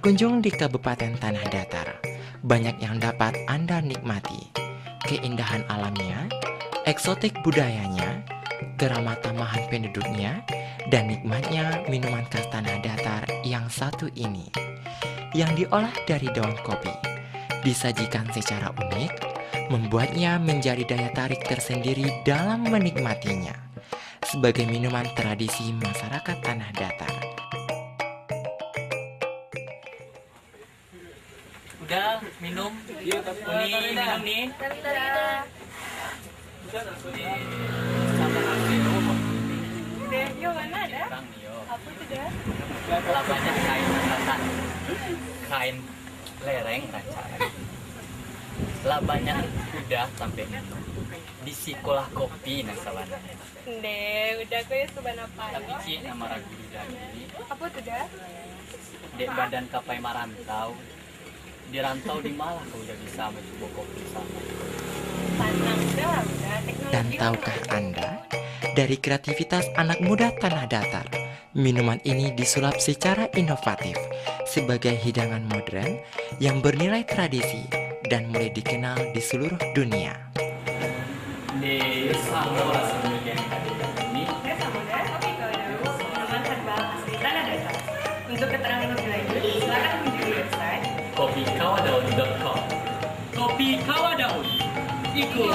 Berkunjung di Kabupaten Tanah Datar, banyak yang dapat Anda nikmati. Keindahan alamnya, eksotik budayanya, keramah tamahan penduduknya, dan nikmatnya minuman khas Tanah Datar yang satu ini, yang diolah dari daun kopi, disajikan secara unik, membuatnya menjadi daya tarik tersendiri dalam menikmatinya. Sebagai minuman tradisi masyarakat Tanah Datar. Udah minum, Uni minum nih. Yo mana ada? Apa tuh dah? Lah banyak kain tatan, kain lereng kaca. Lah banyak udah sampai minum. Di sekolah kopi nasawana. Udah kau ya suban apa? Tapi Ci nama ragu udah ini. Apa tuh dah? Dek badan kapai marantau. Di rantau di Malang kau udah bisa mencoba kopi sama. Panang udah teknologi. Dan tahukah Anda, dari kreativitas anak muda Tanah Datar, minuman ini disulap secara inovatif sebagai hidangan modern yang bernilai tradisi dan mulai dikenal di seluruh dunia. Di Sangora sebagian ini Sama dah. Oke kau dah. Minuman herbal asli Tanah Datar. Untuk keterangan lebih lanjut, silakan kunjungi website kopikawadaun.com. Kopi Kawadaun. Ikut